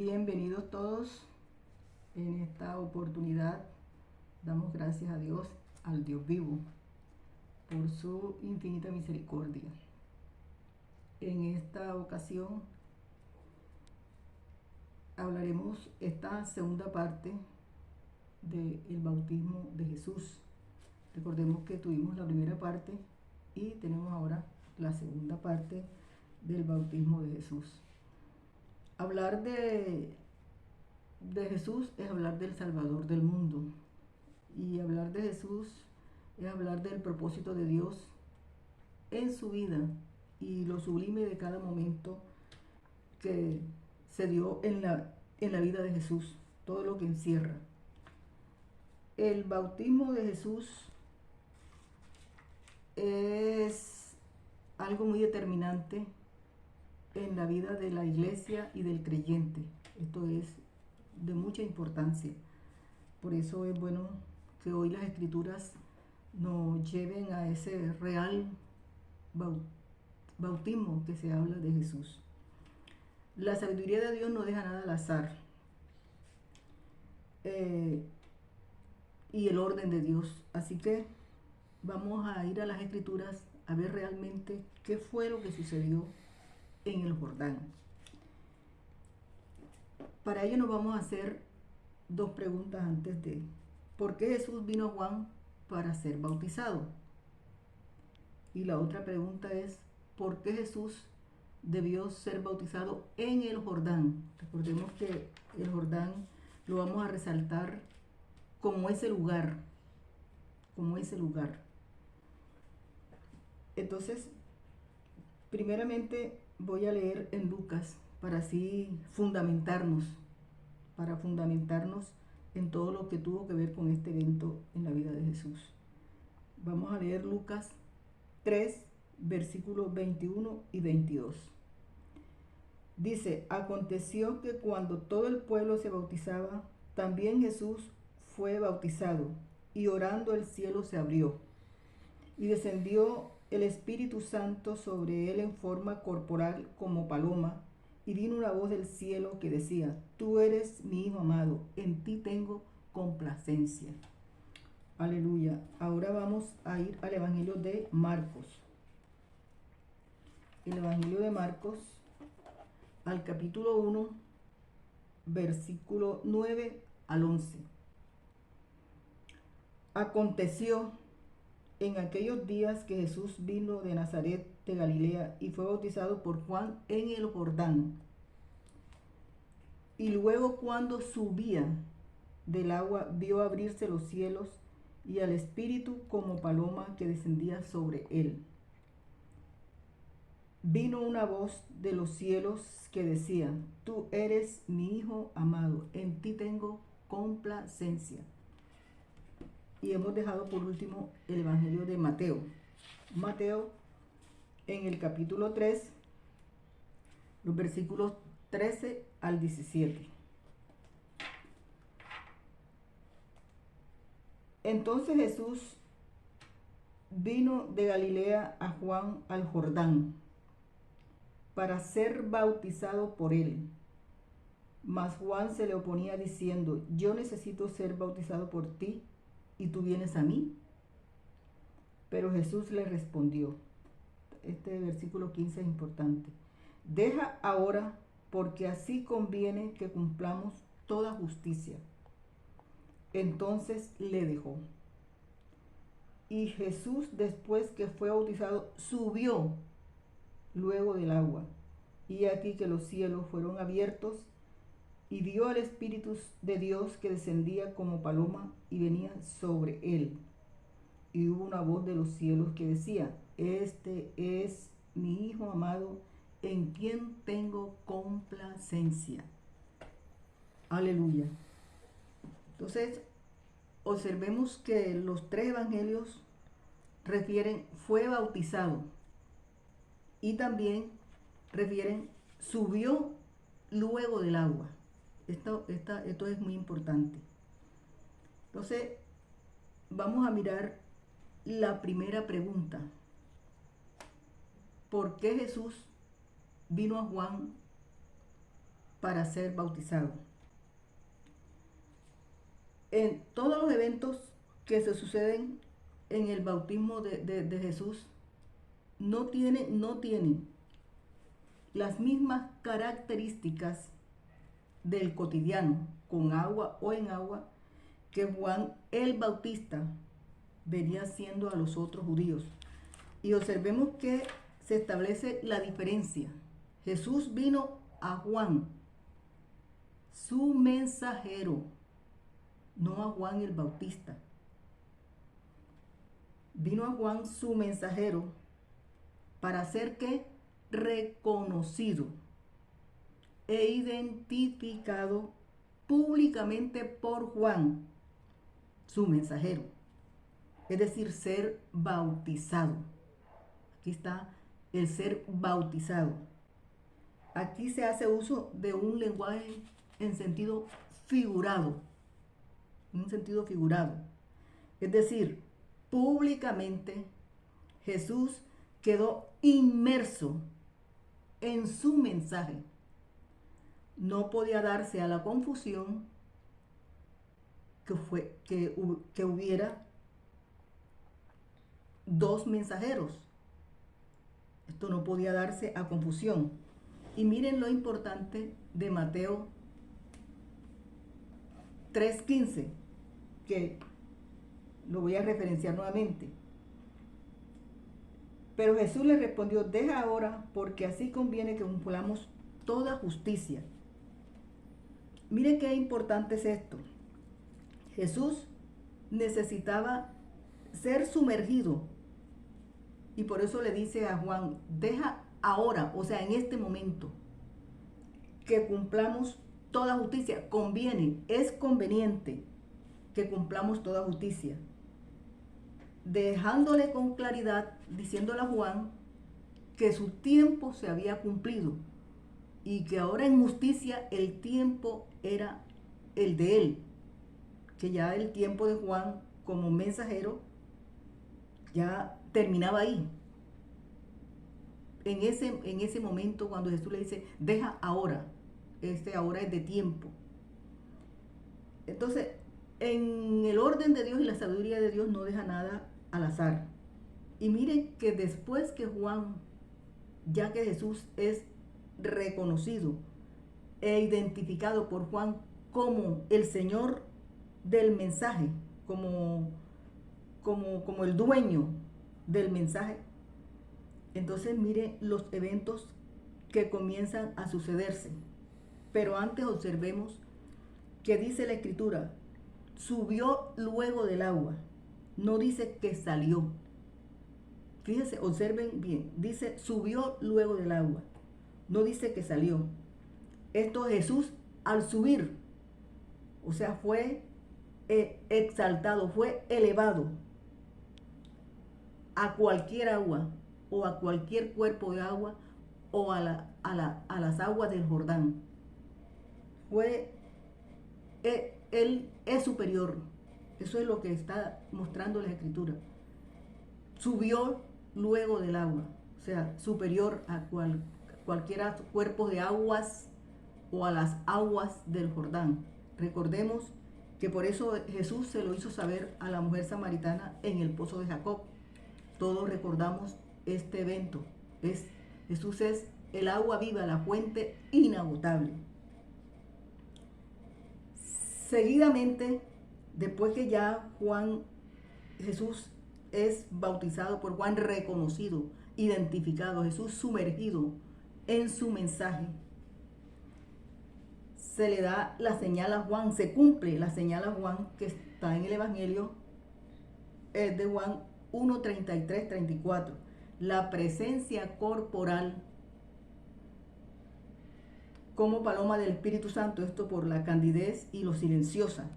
Bienvenidos todos. En esta oportunidad damos gracias a Dios, al Dios vivo, por su infinita misericordia. En esta ocasión hablaremos esta segunda parte del bautismo de Jesús. Recordemos que tuvimos la primera parte y tenemos ahora la segunda parte del bautismo de Jesús. Hablar de Jesús es hablar del Salvador del mundo. Y hablar de Jesús es hablar del propósito de Dios en su vida y lo sublime de cada momento que se dio en la vida de Jesús, todo lo que encierra. El bautismo de Jesús es algo muy determinante en la vida de la iglesia y del creyente. Esto es de mucha importancia. Por eso es bueno que hoy las escrituras nos lleven a ese real bautismo que se habla de Jesús. La sabiduría de Dios no deja nada al azar. Y el orden de Dios. Así que vamos a ir a las escrituras a ver realmente qué fue lo que sucedió en el Jordán. Para ello nos vamos a hacer dos preguntas antes de: ¿por qué Jesús vino a Juan para ser bautizado? Y la otra pregunta es: ¿por qué Jesús debió ser bautizado en el Jordán? Recordemos que el Jordán lo vamos a resaltar como ese lugar, Entonces, primeramente voy a leer en Lucas para así fundamentarnos en todo lo que tuvo que ver con este evento en la vida de Jesús. Vamos a leer Lucas 3, versículos 21 y 22. Dice: aconteció que cuando todo el pueblo se bautizaba, también Jesús fue bautizado, y orando el cielo se abrió, y descendió el Espíritu Santo sobre él en forma corporal como paloma, y vino una voz del cielo que decía: tú eres mi Hijo amado, en ti tengo complacencia. Aleluya. Ahora vamos a ir al Evangelio de Marcos. El Evangelio de Marcos, al capítulo 1, versículo 9 al 11. Aconteció en aquellos días que Jesús vino de Nazaret de Galilea y fue bautizado por Juan en el Jordán. Y luego, cuando subía del agua, vio abrirse los cielos y al Espíritu como paloma que descendía sobre él. Vino una voz de los cielos que decía: tú eres mi Hijo amado, en ti tengo complacencia. Y hemos dejado por último el Evangelio de Mateo. Mateo, en el capítulo 3, los versículos 13 al 17. Entonces Jesús vino de Galilea a Juan al Jordán para ser bautizado por él. Mas Juan se le oponía diciendo: yo necesito ser bautizado por ti, ¿y tú vienes a mí? Pero Jesús le respondió, este versículo 15 es importante: deja ahora, porque así conviene que cumplamos toda justicia. Entonces le dejó. Y Jesús, después que fue bautizado, subió luego del agua. Y aquí que los cielos fueron abiertos, y vio al Espíritu de Dios que descendía como paloma y venía sobre él. Y hubo una voz de los cielos que decía: este es mi Hijo amado, en quien tengo complacencia. Aleluya. Entonces, observemos que los tres evangelios refieren fue bautizado y también refieren subió luego del agua. Esto es muy importante. Entonces, vamos a mirar la primera pregunta: ¿por qué Jesús vino a Juan para ser bautizado. En todos los eventos que se suceden en el bautismo de Jesús no tienen las mismas características del cotidiano, con agua o en agua, que Juan el Bautista venía haciendo a los otros judíos. Y observemos que se establece la diferencia. Jesús vino a Juan, su mensajero, no a Juan el Bautista. Vino a Juan, su mensajero, para ser que reconocido e identificado públicamente por Juan, su mensajero. Es decir, ser bautizado. Aquí está el ser bautizado. Aquí se hace uso de un lenguaje en sentido figurado. En un sentido figurado. Es decir, públicamente Jesús quedó inmerso en su mensaje. No podía darse a la confusión que hubiera dos mensajeros. Esto no podía darse a confusión. Y miren lo importante de Mateo 3:15, que lo voy a referenciar nuevamente. Pero Jesús le respondió: deja ahora, porque así conviene que cumplamos toda justicia. Miren qué importante es esto. Jesús necesitaba ser sumergido, y por eso le dice a Juan: deja ahora, o sea, en este momento, que cumplamos toda justicia. Conviene, es conveniente que cumplamos toda justicia. Dejándole con claridad, diciéndole a Juan que su tiempo se había cumplido y que ahora en justicia el tiempo era el de él, que ya el tiempo de Juan como mensajero ya terminaba ahí. En ese momento, cuando Jesús le dice: deja ahora, ahora es de tiempo. Entonces, en el orden de Dios y la sabiduría de Dios no deja nada al azar. Y miren que después que Juan, ya que Jesús es reconocido e identificado por Juan como el Señor del mensaje, como el dueño del mensaje, entonces miren los eventos que comienzan a sucederse. Pero antes observemos que dice la Escritura: subió luego del agua. No dice que salió. Fíjense, observen bien. Dice: subió luego del agua. No dice que salió. Esto Jesús al subir, o sea, fue exaltado, fue elevado a cualquier agua o a cualquier cuerpo de agua o a las aguas del Jordán. Él es superior. Eso es lo que está mostrando la Escritura. Subió luego del agua, o sea, superior a cualquier cuerpo de aguas o a las aguas del Jordán. Recordemos que por eso Jesús se lo hizo saber a la mujer samaritana en el pozo de Jacob. Todos recordamos este evento. Jesús es el agua viva, la fuente inagotable. Seguidamente, después que ya Jesús es bautizado por Juan, reconocido, identificado, Jesús sumergido en su mensaje, se le da la señal a Juan, se cumple la señal a Juan que está en el Evangelio de Juan 1:33-34. La presencia corporal como paloma del Espíritu Santo, esto por la candidez y lo silenciosa.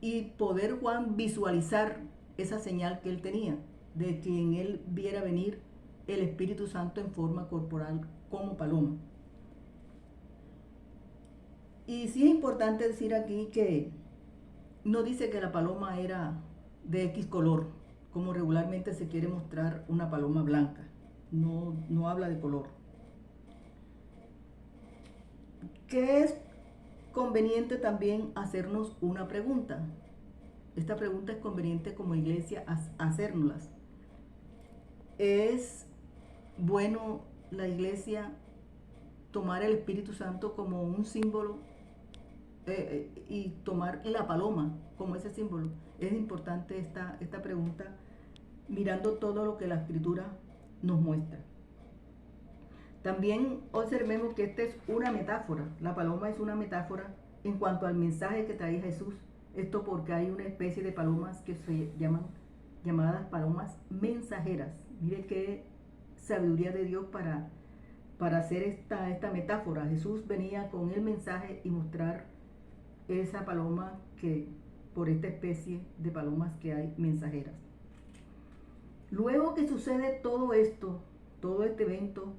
Y poder Juan visualizar esa señal que él tenía, de que en él viera venir el Espíritu Santo en forma corporal como paloma. Y sí es importante decir aquí que no dice que la paloma era de X color, como regularmente se quiere mostrar una paloma blanca. No habla de color. que es conveniente también hacernos una pregunta. Esta pregunta es conveniente como iglesia hacérnoslas. ¿Es bueno la iglesia tomar el Espíritu Santo como un símbolo y tomar la paloma como ese símbolo? Es importante esta pregunta mirando todo lo que la Escritura nos muestra. También observemos que esta es una metáfora. La paloma es una metáfora en cuanto al mensaje que trae Jesús. Esto porque hay una especie de palomas que se llamadas palomas mensajeras. Mire qué sabiduría de Dios para hacer esta metáfora. Jesús venía con el mensaje y mostrar esa paloma que por esta especie de palomas que hay mensajeras. Luego que sucede todo esto, todo este evento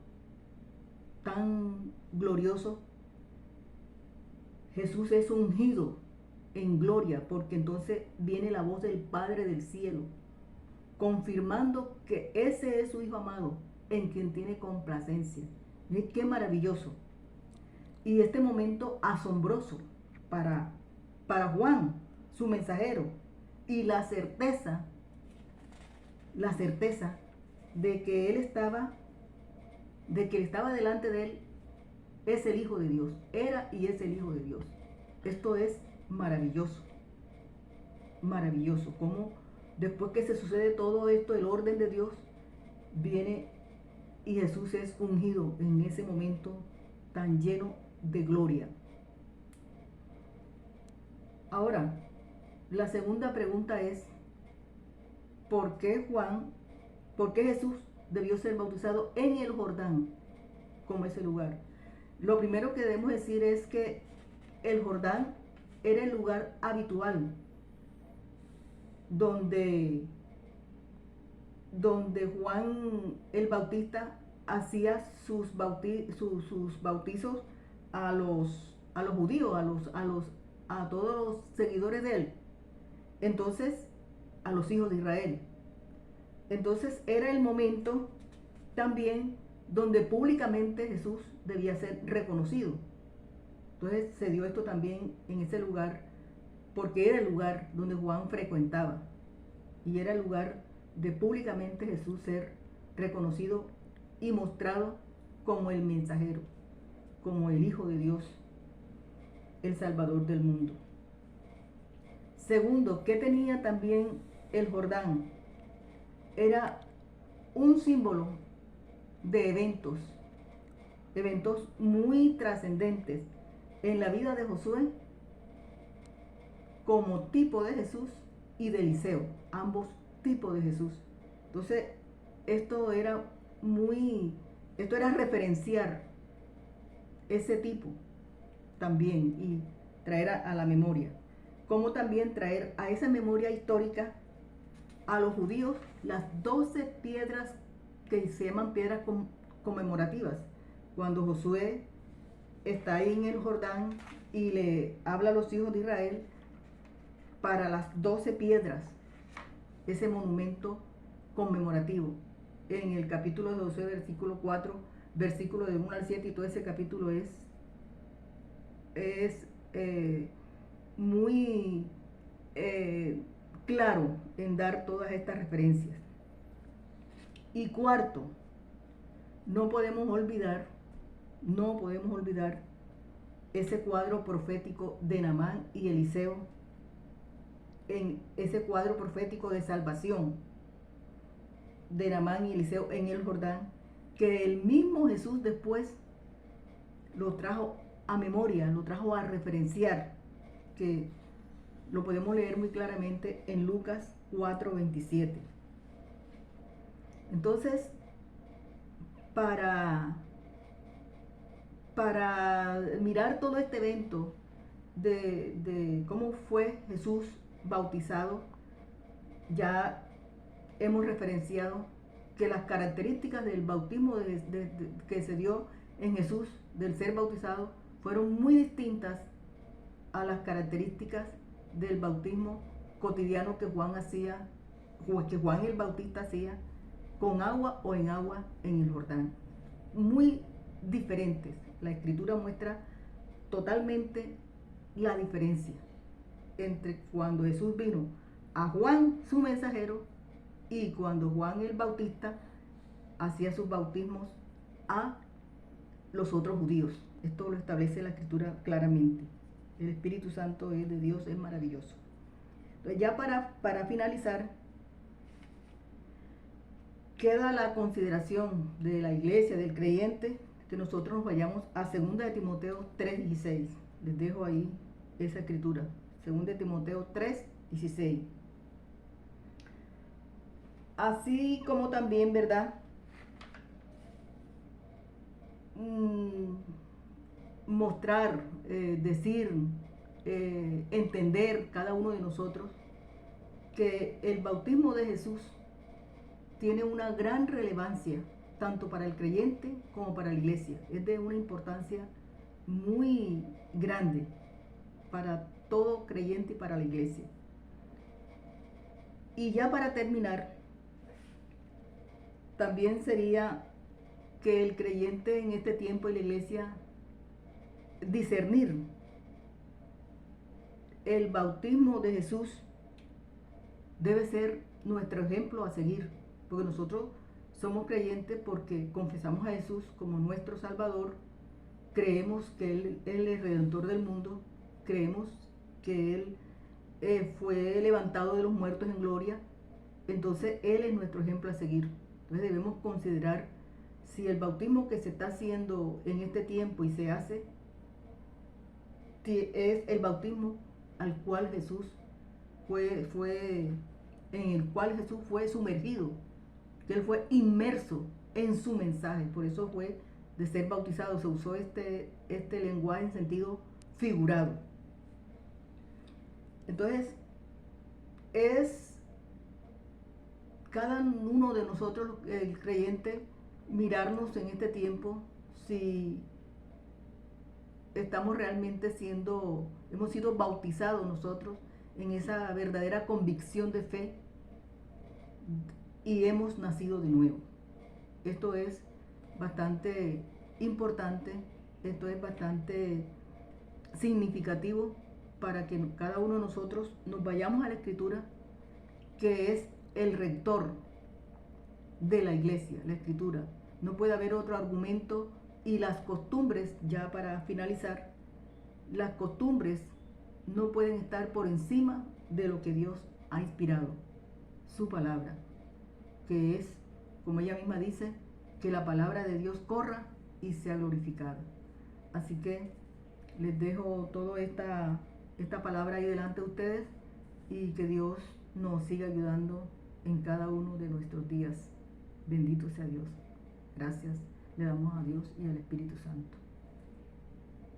tan glorioso, Jesús es ungido en gloria, porque entonces viene la voz del Padre del cielo, confirmando que ese es su Hijo amado, en quien tiene complacencia. ¿Ves qué maravilloso? Y este momento asombroso para Juan, su mensajero, y la certeza de que él estaba delante de él, es el Hijo de Dios, era y es el Hijo de Dios. Esto es maravilloso, maravilloso, como después que se sucede todo esto, el orden de Dios viene y Jesús es ungido en ese momento tan lleno de gloria. Ahora, la segunda pregunta es, ¿por qué Jesús debió ser bautizado en el Jordán como ese lugar? Lo primero que debemos decir es que el Jordán era el lugar habitual donde Juan el Bautista hacía sus bautizos a los judíos, a todos los seguidores de él. Entonces, a los hijos de Israel. Entonces era el momento también donde públicamente Jesús debía ser reconocido. Entonces se dio esto también en ese lugar, porque era el lugar donde Juan frecuentaba. Y era el lugar de públicamente Jesús ser reconocido y mostrado como el mensajero, como el Hijo de Dios, el Salvador del mundo. Segundo, ¿qué tenía también el Jordán? Era un símbolo de eventos muy trascendentes en la vida de Josué, como tipo de Jesús, y de Eliseo, ambos tipos de Jesús. Entonces, esto era referenciar ese tipo también y traer a la memoria, como también traer a esa memoria histórica a los judíos las 12 piedras que se llaman piedras conmemorativas. Cuando Josué está ahí en el Jordán y le habla a los hijos de Israel para las 12 piedras, ese monumento conmemorativo. En el capítulo 12, versículo 4, versículo de 1 al 7, y todo ese capítulo es muy claro en dar todas estas referencias. Y cuarto, no podemos olvidar ese cuadro profético de Naamán y Eliseo, en ese cuadro profético de salvación de Naamán y Eliseo en el Jordán, que el mismo Jesús después lo trajo a memoria, lo trajo a referenciar, que lo podemos leer muy claramente en Lucas 4:27. Entonces, para mirar todo este evento de cómo fue Jesús bautizado, ya hemos referenciado que las características del bautismo que se dio en Jesús, del ser bautizado, fueron muy distintas a las características del bautismo cotidiano que Juan hacía, o que Juan el Bautista hacía, con agua o en agua en el Jordán. Muy diferentes. La Escritura muestra totalmente la diferencia entre cuando Jesús vino a Juan, su mensajero, y cuando Juan el Bautista hacía sus bautismos a los otros judíos. Esto lo establece la Escritura claramente. El Espíritu Santo es de Dios, es maravilloso. Entonces, ya para finalizar, queda la consideración de la iglesia, del creyente, que nosotros nos vayamos a 2 de Timoteo 3:16. Les dejo ahí esa escritura. 2 de Timoteo 3:16. Así como también, ¿verdad? Mostrar, decir, entender cada uno de nosotros que el bautismo de Jesús tiene una gran relevancia tanto para el creyente como para la iglesia. Es de una importancia muy grande para todo creyente y para la iglesia. Y ya para terminar, también sería que el creyente en este tiempo y la iglesia discernir el bautismo de Jesús debe ser nuestro ejemplo a seguir, porque nosotros somos creyentes porque confesamos a Jesús como nuestro Salvador, creemos que Él es el Redentor del mundo, creemos que Él fue levantado de los muertos en gloria, entonces Él es nuestro ejemplo a seguir. Entonces debemos considerar si el bautismo que se está haciendo en este tiempo y se hace es el bautismo al cual Jesús en el cual Jesús fue sumergido, que Él fue inmerso en su mensaje. Por eso fue de ser bautizado, se usó este lenguaje en sentido figurado. Entonces, es cada uno de nosotros, el creyente, mirarnos en este tiempo si estamos realmente hemos sido bautizados nosotros en esa verdadera convicción de fe y hemos nacido de nuevo. Esto es bastante importante, esto es bastante significativo para que cada uno de nosotros nos vayamos a la Escritura, que es el rector de la iglesia, la Escritura. No puede haber otro argumento. Y las costumbres, ya para finalizar, las costumbres no pueden estar por encima de lo que Dios ha inspirado, su palabra, que es, como ella misma dice, que la palabra de Dios corra y sea glorificada. Así que les dejo toda esta palabra ahí delante de ustedes y que Dios nos siga ayudando en cada uno de nuestros días. Bendito sea Dios. Gracias le damos a Dios y al Espíritu Santo.